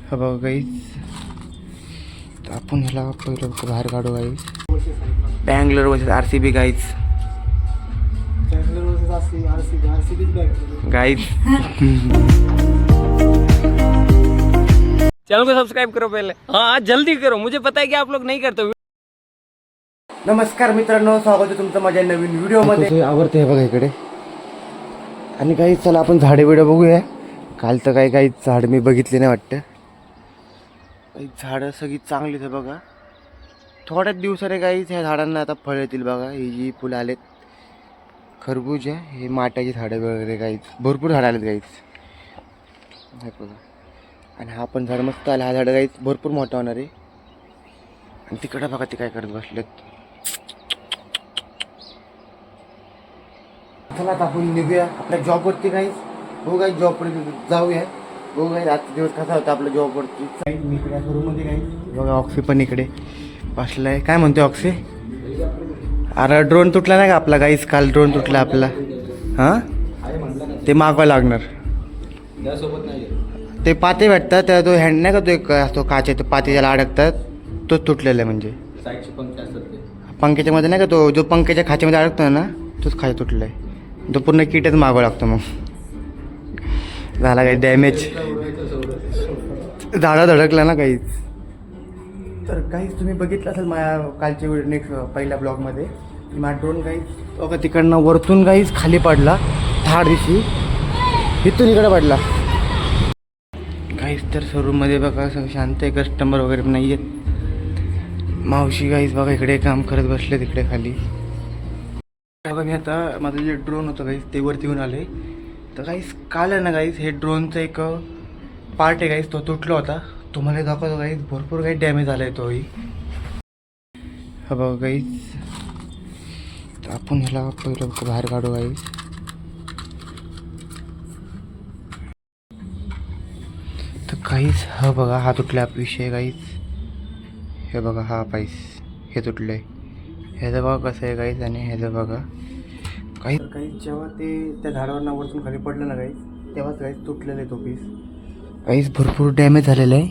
हा बघा गाईज, आपण ह्याला पहिलं बाहेर काढू guys. Bangalore versus RCB guys. Guys channel को सब्सक्राइब करो पहले. हाँ जल्दी करो, मुझे पता है कि आप लोग नहीं करते. नमस्कार मित्रांनो, स्वागत आहे तुमचं माझ्या नवीन व्हिडिओमध्ये. आवडते हे बघा इकडे. आणि काही चला आपण झाडे बिडं बघूया. काल तर काही झाड मी बघितले नाही वाटतं. काही झाडं सगळी चांगलीच आहे बघा. थोड्याच दिवसाने काही ह्या झाडांना आता फळ येतील बघा. ही जी फुलं आलेत, खरबूज आहे, हे माटाची झाडं वगैरे काही भरपूर झाडं आलेत गाईच हे बघा. आणि हा पण झाड मस्त आला. हा झाड गाईच भरपूर मोठा होणार आहे. आणि तिकडं बघा ते काय करत बसलेत. चला आता आपण निघूया आपल्या जॉबवरती गाईच. हो गाईच जॉबवरती जाऊया. हो गाईच आजचा दिवस कसा होता आपल्या जॉबवरती. मी इकडे रूममध्ये गाईच बघा. ऑक्सी पण इकडे बसलाय. काय म्हणतोय ऑक्सी? अरे ड्रोन तुटला नाही का आपला गाईस? काल ड्रोन तुटला आपला. हां ते मागवायला लागणार. ते पाते भेटतात त्या, तो हँड नाही का, तो एक असतो काचे, तो पाते ज्याला अडकतात तोच तुटलेला आहे. म्हणजे पंख्याच्यामध्ये नाही का, तो जो पंख्याच्या खाच्यामध्ये अडकतो ना तोच खाचा तुटला आहे. तो पूर्ण किटच मागवावं लागतो. मग झाला काही डॅमेज, झाडं धडकला ना काहीच. तर काहीच तुम्ही बघितलं असेल माझ्या कालच्या व्हिडिओ नेक्स्ट पहिल्या ब्लॉगमध्ये. माझा ड्रोन काहीच बघा तिकडनं वरतून काहीच खाली पडला. थार दिवशी इथून इकडे पडला काहीच. तर शोरूममध्ये बघा सगळं शांत आहे, कस्टमर वगैरे नाही आहेत. मावशी काहीच बघा इकडे काम करत बसले तिकडे खाली. बघा मी आता माझं जे ड्रोन होतं काहीच ते वरती घेऊन आले. तर काहीच काल आहे ना काहीच, हे ड्रोनचं एक पार्ट आहे काहीच, तो तुटला होता. तुम्हाला दाखवतो काहीच भरपूर काही डॅमेज झाला आहे तोही. हा बघा काहीच, आपण ह्याला पहिलं बाहेर काढू काहीच. तर काहीच हा बघा, हा तुटला विषय काहीच. हे बघा हा पाईस हे तुटलं आहे. ह्याचं बघा कसं आहे काहीच. आणि ह्याचं बघा काही जेव्हा ते त्या झाडावर वरतून खाली पडलं ना काहीच, तेव्हाच काहीच तुटलेलं आहे तो पीस. काहीच भरपूर डॅमेज झालेलं आहे.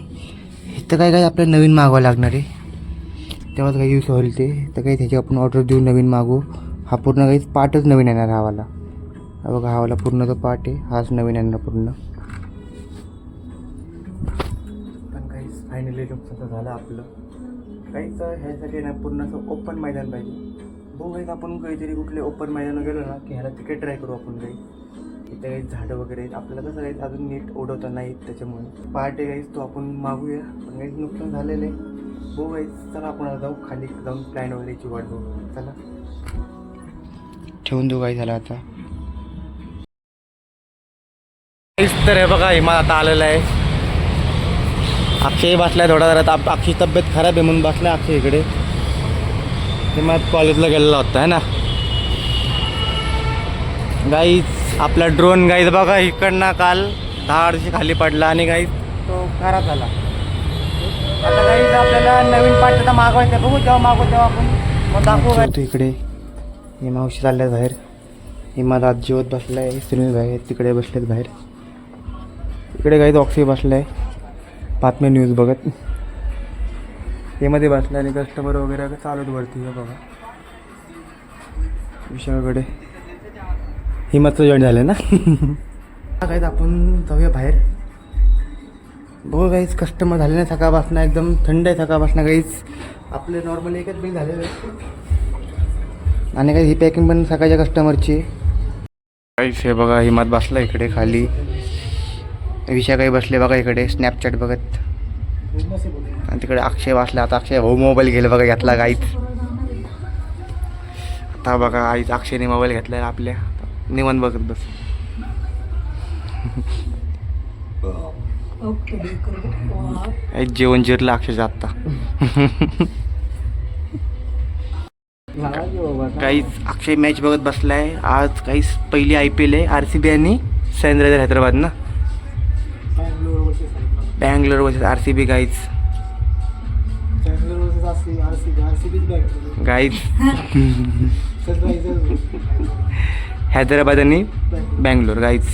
इथं काय आपल्याला नवीन मागवावं लागणार आहे, तेव्हाच काही यूज होईल ते. तर काही त्याची आपण ऑर्डर देऊन नवीन मागवू. हा पूर्ण काहीच पार्टच नवीन येणार हावाला. हा बघा हावाला पूर्ण तो पार्ट आहे, हाच नवीन येणार पूर्ण. पण काहीच फायनली लुक झालं आपलं. काहीच ह्यासाठी ना पूर्ण असं ओपन मैदान पाहिजे. बघू काहीच आपण काहीतरी कुठले ओपन मैदान गेलो ना की ह्याला तिकडे ट्राय करू आपण. काही इथे काही झाडं वगैरे आहेत, आपल्याला कसं काहीच अजून नीट ओढवता नाहीत, त्याच्यामुळे पार्ट आहे काहीच तो आपण मागूया. पण काहीच नुकसान झालेलं आहे. बघू काहीच. चला आपण जाऊ खाली जाऊन प्लॅन वगैरेची वाट बघू. चला ठेवून देऊ काही झालं आता. तर हे बघा हिमालय आता आलेला आहे. अक्षय बसलाय थोडा जरा. अक्षयची तब्येत खराब आहे म्हणून बसलाय अक्षय इकडे. हिमालय कॉलेजला गेलेला होता आहे ना गाईच. आपला ड्रोन गाईज बघा इकडनं काल 10 वर्षी खाली पडला आणि गाईज तो खराब झाला. आता गाईज आपल्याला नवीन पार्ट आता मागवायचा. बघू जेव्हा मागवू तेव्हा आपण मग दाखवू. काय इकडे हे मावशी चालल्या बाहेर. हे माझा आज जेवत बसलाय. सुनील भाई तिकडे बसलेत बाहेर. इकडे गाईज ऑक्सी बसलाय बातम्या न्यूज बघत. हे मध्ये बसला आणि कस्टमर वगैरे चालूच वरती. हे बघा विषयाकडे हिमाचं जॉईन झालं ना. काहीच आपण जाऊया बाहेर. बघू काहीच कस्टमर झाले नाही सकाळपासून. एकदम थंड आहे सकाळपासून काहीच. आपले नॉर्मली एकच बिल झालेलं आहे. आणि काही ही पॅकिंग पण सकाळच्या कस्टमरची. काहीच हे बघा हिमात बसला इकडे खाली. विषय काही बसले बघा इकडे स्नॅपचॅट बघत. आणि तिकडे अक्षय बसला. आता अक्षय हो मोबाईल घेईल बघा घेतला काहीच. आता बघा आईच अक्षयने मोबाईल घेतलाय आपल्या. निवांत बघत बस. जेवण जिरलं अक्षयचं आत्ता. काहीच अक्षय मॅच बघत बसलाय. आज काहीच पहिली IPL आहे RCB आणि सनरायझर हैदराबाद ना. Bangalore versus RCB guys. Guys Hyderabad आणि Bangalore guys.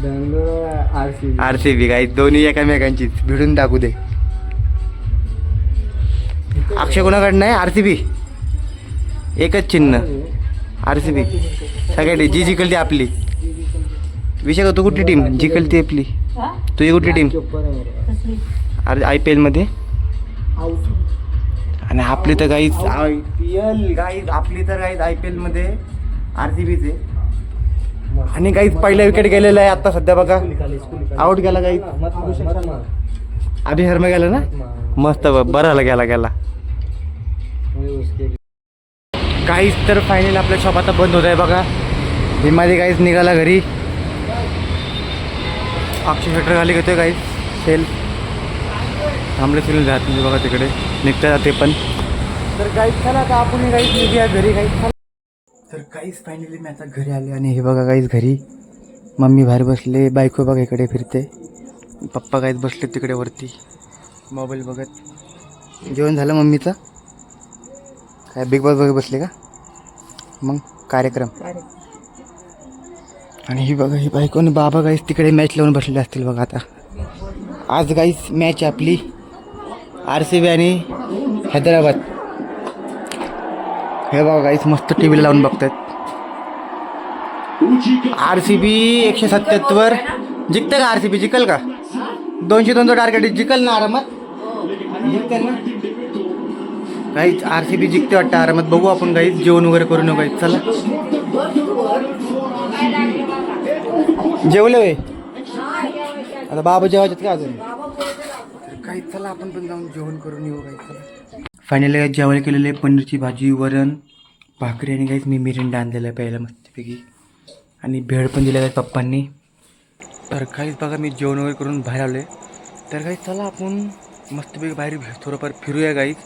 Bangalore RCB guys दोन्ही एकामेकांचीच भिडून टाकू दे. अक्षय कोणाकडनं आहे? RCB एकच चिन्ह RCB सगळ्याची जी जिंकल ती आपली. विषय का तू कुठली टीम जिंकल ती आपली? तुझी कुठली टीम IPL मध्ये? आणि आपली तर गाईज IPL गाईज आपली तर गाईज IPL मध्ये RCBचे. आणि गाईज पहिला विकेट गेलेला आहे आता सध्या बघा. आउट गेला गाईज. अभि शर्मा गेला ना मस्त बरं गेला. काहीच तर फायनल आपल्या शॉप आता बंद होत आहे बघा. हिमाली काहीच निघाला घरी. अक्षय शटर खाली घेतोय काहीच सेल थांबले सेल जात म्हणजे बघा तिकडे निघता जाते पण. तर काहीच चला आता आपण काहीच निघूया घरी काहीच. तर काहीच फायनली मी आता घरी आले आणि हे बघा काहीच घरी मम्मी बाहेर बसले. बायको बघा इकडे फिरते. पप्पा काहीच बसले तिकडे वरती मोबाईल बघत. जेवण झालं मम्मीचं? काय बिग बॉस बघत बसले का मग कार्यक्रम? आणि ही बघा ही बायको आणि बाबा गाईस तिकडे मॅच लावून बसलेले असतील बघा. आता आज गाईस मॅच आपली RCB आणि हैदराबाद. हे बघा गाईस मस्त टी व्हीला लावून बघतात. RCB 177 जिंकतं का? RCB जिंकल का? 202 टार्गेट जिंकल ना आरामात? जिंकल ना गाईच? RCB जिंकते वाटतं आरामात. बघू आपण गाईच जेवण वगैरे करू नका गाईच. चला जेवले वे आता बाबा जेवायच्यात का अजून? काही चला आपण पण जाऊन जेवण करून येऊ काही. चला फायनली काही जेवायला केलेले पनीरची भाजी वरण भाकरी आणि काहीच मी मिरिंडा आणलेला आहे प्यायला मस्तपैकी. आणि भेळ पण दिल्या आहेत पप्पांनी. तर काहीच बघा मी जेवण वगैरे करून बाहेर आलो आहे. तर काही चला आपण मस्तपैकी बाहेर थोडंफार फिरूया गाईच.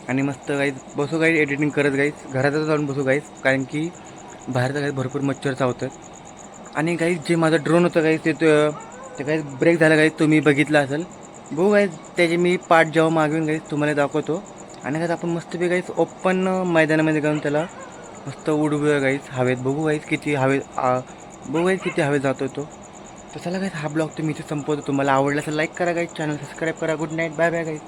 आणि मस्त गाईच बसू गाईच एडिटिंग करत गाईच घरातच जाऊन बसू गाईच. कारण की बाहेरचं काही भरपूर मच्छर चावतात. आणि गाईज जे माझं ड्रोन होतं गाईज ते काही ब्रेक झालं गाईज तुम्ही बघितलं असेल. बघू गाईज त्याचे मी पार्ट जेव्हा मागून गाईज तुम्हाला दाखवतो. आणि गाईज आपण मस्तपैकी गाईज ओपन मैदानामध्ये जाऊन त्याला मस्त उडवूया गाईज हवेत. बघू गाईज किती हवेत जातो तो. तर चला गाईज हा ब्लॉग तुम्ही इथे संपवतो. तुम्हाला आवडला असेल लाईक करा गाईज. चॅनल सबस्क्राईब करा. Good night. Bye bye guys.